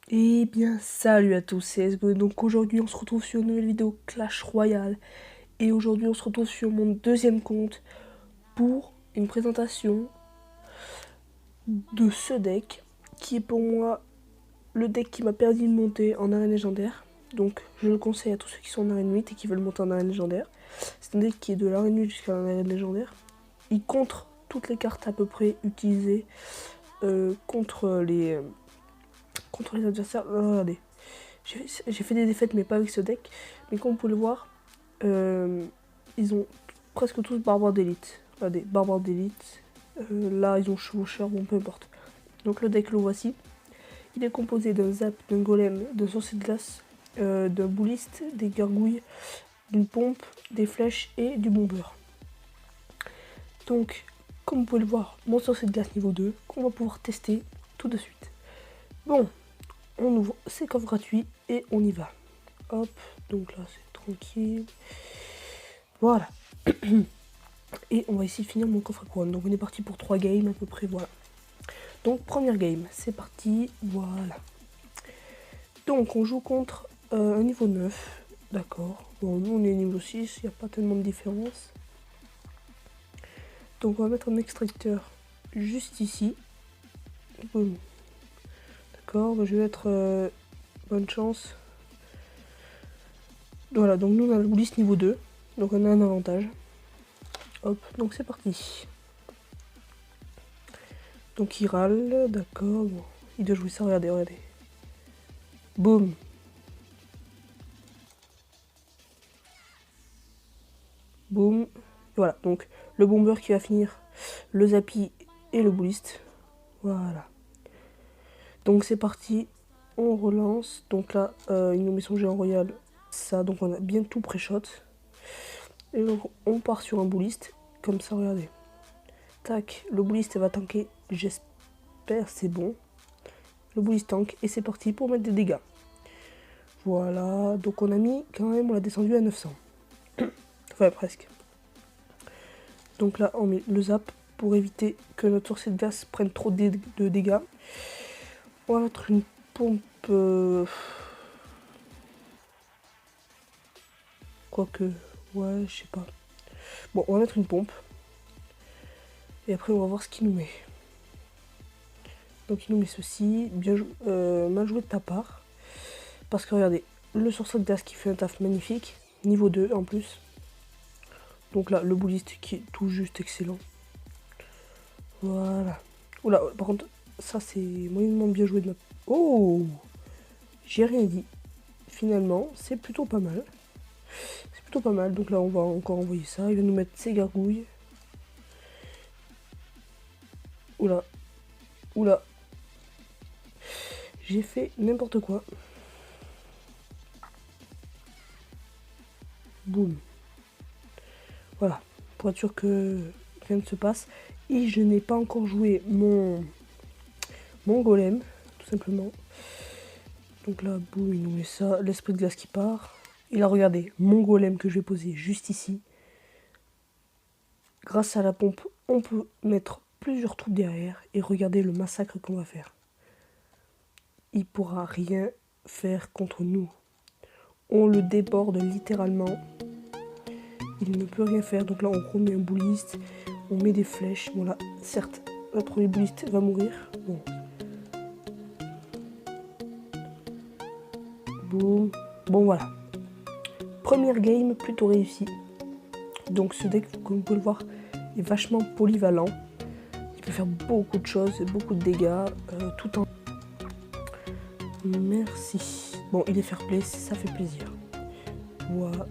Eh bien, salut à tous, c'est SGO. Donc aujourd'hui, on se retrouve sur une nouvelle vidéo Clash Royale. Et aujourd'hui, on se retrouve sur mon deuxième compte pour une présentation de ce deck qui est pour moi le deck qui m'a permis de monter en arène légendaire. Donc, je le conseille à tous ceux qui sont en arène 8 et qui veulent monter en arène légendaire. C'est un deck qui est de l'arène 8 jusqu'à l'arène légendaire. Il contre toutes les cartes à peu près utilisées contre les adversaires. Regardez. J'ai fait des défaites, mais pas avec ce deck. Mais comme vous pouvez le voir, ils ont presque tous barbares d'élite. Regardez, barbares d'élite. Là, ils ont chevaucheur, bon, peu importe. Donc le deck, le voici. Il est composé d'un zap, d'un golem, d'un sorcier de glace, d'un bouliste, des gargouilles, d'une pompe, des flèches et du bombeur. Donc, comme vous pouvez le voir, mon sorcier de glace niveau 2, qu'on va pouvoir tester tout de suite. Bon, on ouvre ses coffres gratuits et on y va. Hop, donc là c'est tranquille. Voilà. Et on va essayer de finir mon coffre à couronne. Donc on est parti pour 3 games à peu près, voilà. Donc première game, c'est parti, voilà. Donc on joue contre un niveau 9, d'accord. Bon, nous on est niveau 6, il n'y a pas tellement de différence. Donc on va mettre un extracteur juste ici. Boum. D'accord, bah, je vais mettre bonne chance. Voilà, donc nous on a le bouliste niveau 2, donc on a un avantage. Hop, donc c'est parti. Donc il râle, d'accord, bon. Il doit jouer ça, regardez, regardez. Boum. Boum. Voilà, donc le bomber qui va finir le zappy et le bouliste. Voilà. Donc c'est parti, on relance. Donc là, il nous met son géant royal, ça, donc on a bien tout pré-shot. Et donc on part sur un bouliste, comme ça, regardez. Tac, le bouliste va tanker, j'espère, c'est bon. Le bouliste tank, et c'est parti pour mettre des dégâts. Voilà, donc on a mis, quand même, on l'a descendu à 900. Enfin, presque. Donc là, on met le zap pour éviter que notre sorcier de glace prenne trop de dégâts. On va mettre une pompe... Quoique... Ouais, je sais pas. Bon, on va mettre une pompe. Et après, on va voir ce qu'il nous met. Donc, il nous met ceci. Bien mal joué de ta part. Parce que, regardez, le sorcier de glace qui fait un taf magnifique. Niveau 2, en plus. Donc là, le bouliste qui est tout juste excellent. Voilà. Oula, par contre, ça, c'est moyennement bien joué de ma... Oh! J'ai rien dit. Finalement, c'est plutôt pas mal. C'est plutôt pas mal. Donc là, on va encore envoyer ça. Il va nous mettre ses gargouilles. Oula. Oula. J'ai fait n'importe quoi. Boum. Voilà. Pour être sûr que rien ne se passe. Et je n'ai pas encore joué mon golem. Tout simplement. Donc là, boum, il nous met ça. L'esprit de glace qui part. Et là, regardez. Mon golem que je vais poser juste ici. Grâce à la pompe, on peut mettre plusieurs troupes derrière. Et regardez le massacre qu'on va faire. Il pourra rien faire contre nous. On le déborde littéralement. Il ne peut rien faire. Donc là, on remet un bouliste. On met des flèches. Bon là, certes, le premier bouliste va mourir. Bon. Boum. Bon, voilà. Première game plutôt réussie. Donc ce deck, comme vous pouvez le voir, est vachement polyvalent. Il peut faire beaucoup de choses, beaucoup de dégâts, tout en... Merci. Bon, il est fair play, ça fait plaisir. Voilà.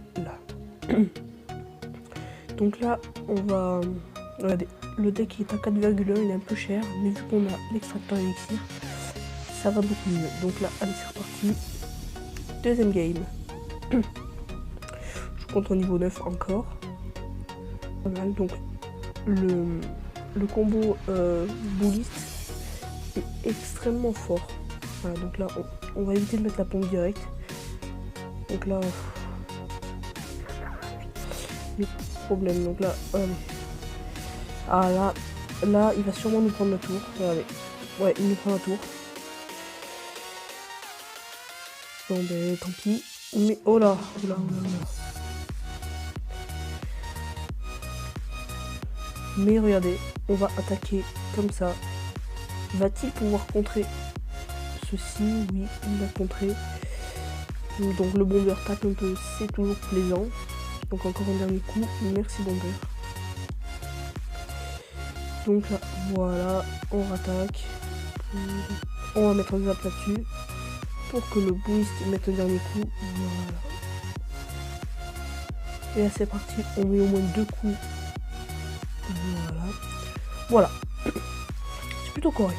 Donc là, on va... Regardez, le deck est à 4,1, il est un peu cher, mais vu qu'on a l'extracteur élixir, ça va beaucoup mieux. Donc là, allez, c'est reparti. Deuxième game. Je compte au niveau 9 encore. Pas mal, donc le combo bouliste est extrêmement fort. Voilà, donc là, on va éviter de mettre la pompe directe. Donc là... Les problèmes, donc là, allez. Ah là, il va sûrement nous prendre la tour. Allez. Ouais, il nous prend la tour. Bon ben tant pis. Mais oh là, oh là, oh là, oh là. Mais regardez, on va attaquer comme ça. Va-t-il pouvoir contrer ceci? Oui, il l'a contré. Donc le bomber tape un peu, c'est toujours plaisant. Donc encore un dernier coup, merci bomber. Donc là, voilà, on rattaque. On va mettre un zap là-dessus. Pour que le boost mette un dernier coup. Voilà. Et là c'est parti, on met au moins 2 coups. Voilà. Voilà. C'est plutôt correct.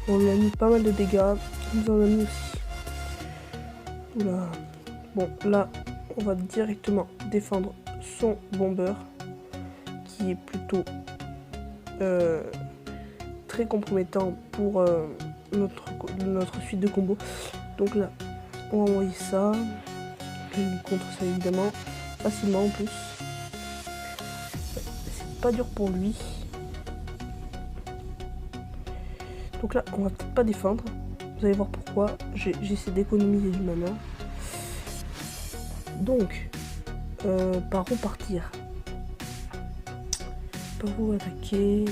On lui a mis pas mal de dégâts. On nous en a mis aussi. Oula. Bon, là, on va directement défendre son bomber. Qui est plutôt très compromettant pour notre suite de combos. Donc là, on va envoyer ça. Il contre ça évidemment. Facilement en plus. C'est pas dur pour lui. Donc là, on va peut-être pas défendre. Vous allez voir pourquoi. J'essaie d'économiser du mana. Donc, par où partir? Par où attaquer?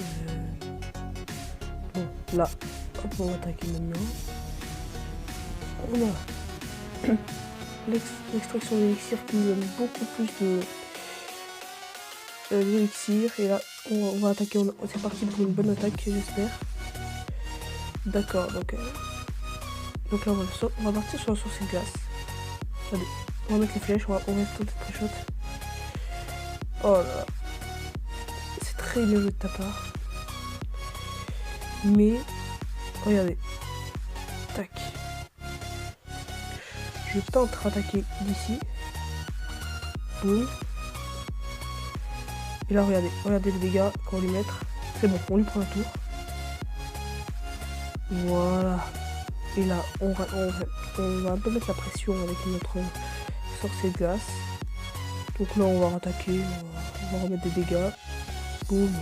Bon, là, hop, on va attaquer maintenant. On a l'extraction d'élixir qui nous donne beaucoup plus d'élixir. Et là, on va attaquer. C'est parti pour une bonne attaque, j'espère. D'accord, donc là, on va partir sur la source de glace. Allez, on va mettre les flèches, on va tenter de pré-shot. Oh là là. C'est très bien joué de ta part. Mais, regardez. Tac. Je tente de rattaquer d'ici. Boum. Et là, regardez les dégâts qu'on va lui mettre. C'est bon, on lui prend la tour. Voilà. Et là, on va un peu mettre la pression avec notre sorcier de glace. Donc là, on va rattaquer, on va remettre des dégâts. Boum.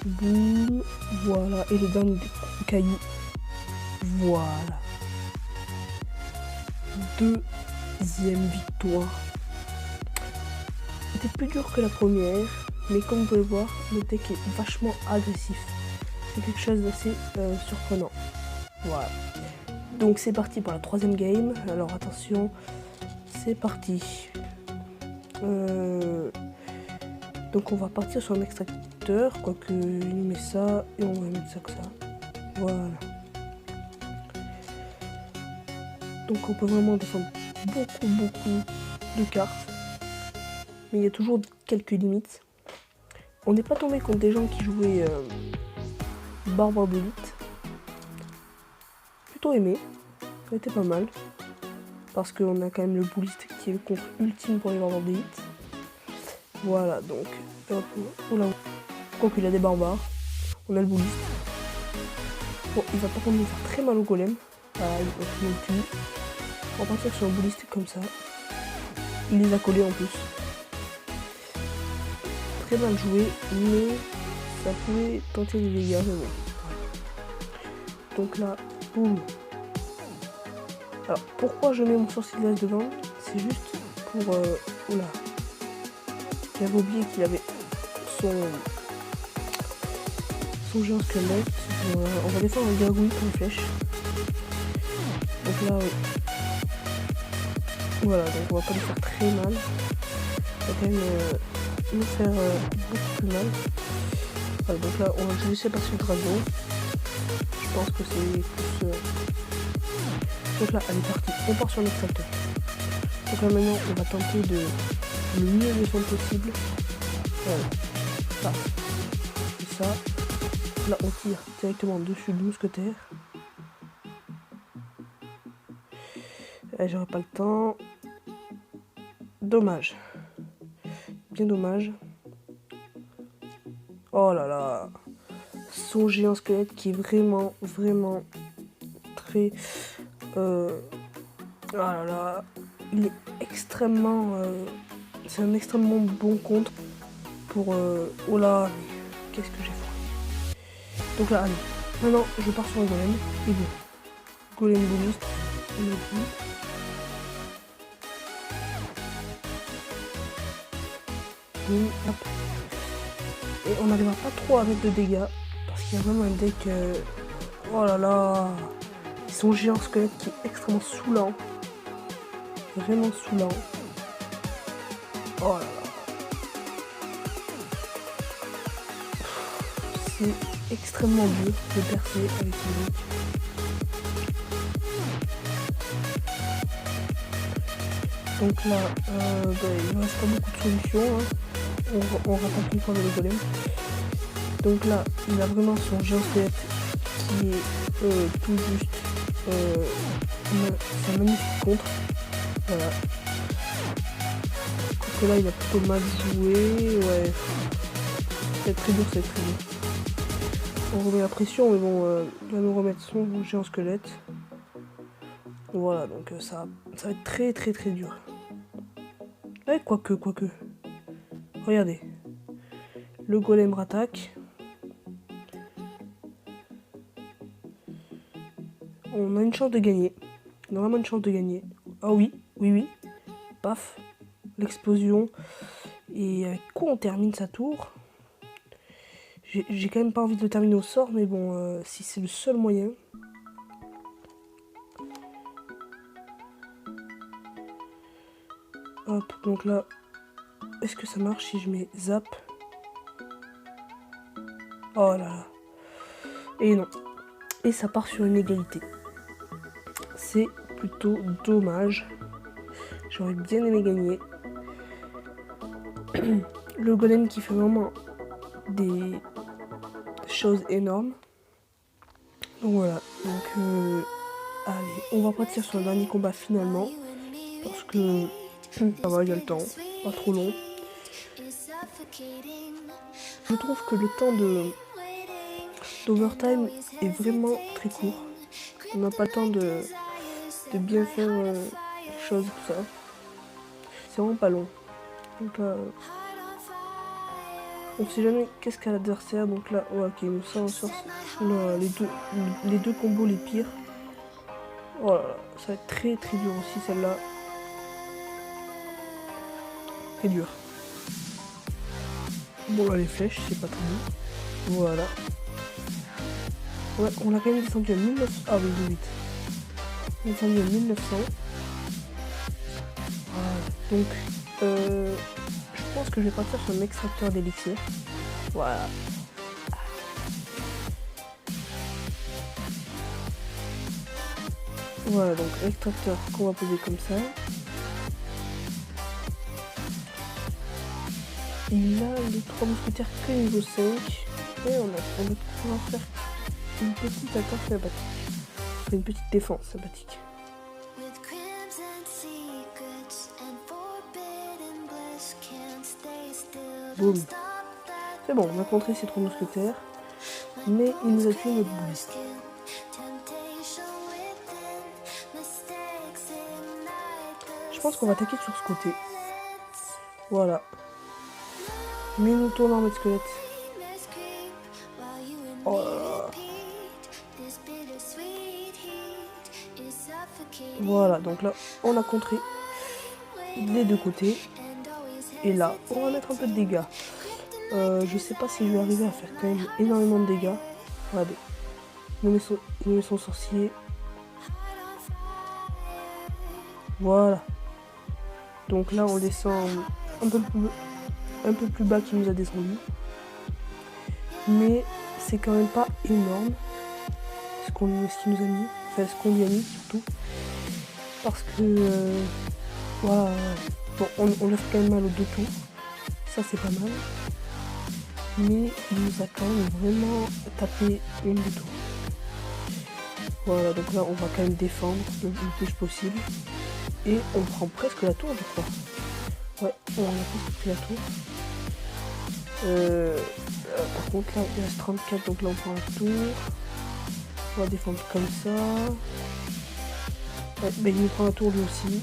Boum. Voilà. Et le dernier caillou. Voilà. Deuxième victoire. C'était plus dur que la première, mais comme vous pouvez voir, le deck est vachement agressif. C'est quelque chose d'assez surprenant. Voilà. Donc c'est parti pour la troisième game. Alors attention, c'est parti. Donc on va partir sur un extracteur, quoique il nous met ça et on va mettre ça comme ça. Voilà. Donc on peut vraiment défendre beaucoup de cartes. Mais il y a toujours quelques limites. On n'est pas tombé contre des gens qui jouaient Barbare d'élite. Plutôt aimé. Ça a été pas mal. Parce qu'on a quand même le bouliste qui est le contre ultime pour les barbares d'élite. Voilà, donc. Hop, oula. Quoique il a des barbares. On a le bouliste. Bon, il va par contre nous faire très mal au golem. Ah, il va finir le cul. On va partir sur un bouliste comme ça. Il les a collés en plus. Très mal joué, mais ça pouvait tenter des dégâts, mais bon. Donc là, boum. Alors, pourquoi je mets mon sorcier de glace devant? C'est juste pour... oula. J'avais oublié qu'il avait son géant squelette. On va défendre un gargouille pour les flèches. Donc là, oui. Voilà, donc on va pas lui faire très mal. Ça va quand même nous faire beaucoup plus mal. Voilà, donc là, on va laisser passer le dragon. Je pense que c'est plus... Donc là, allez, parti. On part sur l'extracteur. Donc là, maintenant, on va tenter de le mieux défendre possible. Voilà. Ça. Et ça. Là, on tire directement dessus le mousquetaire. J'aurai pas le temps. Dommage. Bien dommage. Oh là là. Son géant squelette qui est vraiment très... oh là là. Il est extrêmement... c'est un extrêmement bon contre pour... oh là, mais qu'est-ce que j'ai fait. Donc là, allez. Maintenant, je pars sur un golem. Et bon. golem bonus. On a dit. Boum, hop. Et on n'arrivera pas trop à mettre de dégâts. Parce qu'il y a vraiment un deck... Oh là là. Son géant squelette qui est extrêmement saoulant. Vraiment saoulant. Oh là là. C'est extrêmement dur de percer avec ce deck. Donc là, il ne reste pas beaucoup de solutions. Hein. On rattrape une fois avec le golem. Donc là, il a vraiment son géant squelette qui est tout juste. C'est un magnifique contre. Voilà. Parce que là, il a plutôt mal joué. Ouais. C'est très dur, c'est très dur. On remet la pression, mais bon, il va nous remettre son géant squelette. Voilà, donc ça va être très très très dur. Ouais, quoique. Regardez. Le golem rattaque. On a une chance de gagner. On a vraiment une chance de gagner. Ah oui. Paf. L'explosion. Et avec quoi on termine sa tour? J'ai quand même pas envie de le terminer au sort, mais bon, si c'est le seul moyen. Hop, donc là, est-ce que ça marche si je mets zap? Oh là là. Et non. Et ça part sur une égalité. C'est plutôt dommage. J'aurais bien aimé gagner. Le golem qui fait vraiment des choses énormes. Donc voilà. Donc allez, on va partir sur le dernier combat finalement. Parce que ça va, il y a le temps. Pas trop long. Je trouve que le temps d'overtime est vraiment très court. On n'a pas le temps de bien faire les choses, tout ça. C'est vraiment pas long. Donc là, on sait jamais qu'est-ce qu'a l'adversaire. Donc là, ouais, ok, nous ça on sort les deux combos les pires. Oh là là, ça va être très très dur aussi celle-là. Très dur. Bon là les flèches, c'est pas très dur. Voilà. Ouais, on a quand même descendu à 1900. Ah oui, vite. On est descendu à 1900. Voilà. Donc, je pense que je vais partir sur un extracteur d'élixir. Voilà. Voilà, donc extracteur qu'on va poser comme ça. Et là, les 3 mousquetaires que niveau 5. Et on va pouvoir faire une petite attaque sympathique. Enfin, une petite défense sympathique. Boum. C'est bon, on a contré ces 3 mousquetaires. Mais il nous a tué notre boule. Je pense qu'on va attaquer sur ce côté. Voilà. Minuto en squelette. Oh là là. Voilà, donc là, on a contré les deux côtés. Et là, on va mettre un peu de dégâts. Je sais pas si je vais arriver à faire quand même énormément de dégâts. Regardez. Il nous met son sorcier. Voilà. Donc là, on descend un peu plus bas qu'il nous a descendu. Mais c'est quand même pas énorme ce qu'il nous a mis. Enfin, ce qu'on lui a mis surtout. Parce que... voilà. Bon, on a fait quand même mal aux deux tours. Ça, c'est pas mal. Mais il nous a quand même vraiment tapé une des tours. Voilà, donc là, on va quand même défendre le plus possible. Et on prend presque la tour, je crois. Ouais, on a presque pris la tour. Par contre, là, il reste 34, donc là, on prend la tour. On va défendre comme ça. Ouais, ben, il nous prend la tour lui aussi.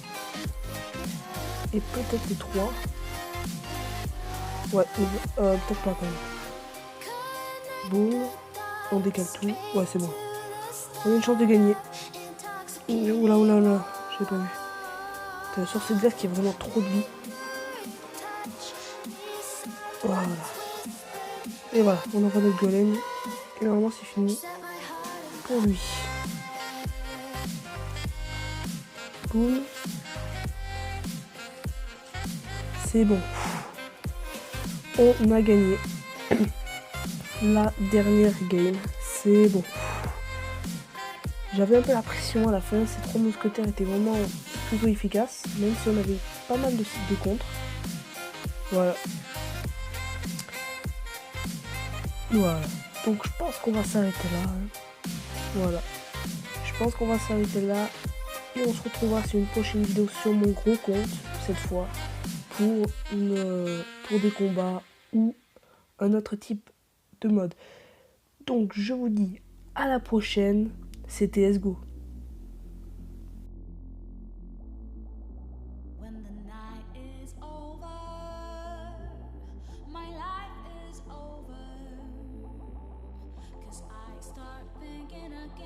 Et peut-être les 3. Ouais, peut-être pas quand même. Boum. On décale tout. Ouais, c'est bon. On a une chance de gagner. Oula, oula, oula, j'ai pas vu. T'as sur cette glace qui a vraiment trop de vie. Voilà. Et voilà, on envoie notre golem. Et normalement c'est fini pour lui. Boum. C'est bon. On a gagné. La dernière game. C'est bon. J'avais un peu la pression à la fin. Ces 3 mousquetaires étaient vraiment plutôt efficaces. Même si on avait pas mal de sites de contre. Voilà. Voilà. Donc je pense qu'on va s'arrêter là. Voilà. Je pense qu'on va s'arrêter là. Et on se retrouvera sur une prochaine vidéo sur mon gros compte. Cette fois. Pour des combats ou un autre type de mode. Donc je vous dis à la prochaine. C'était Esgo. When the night is over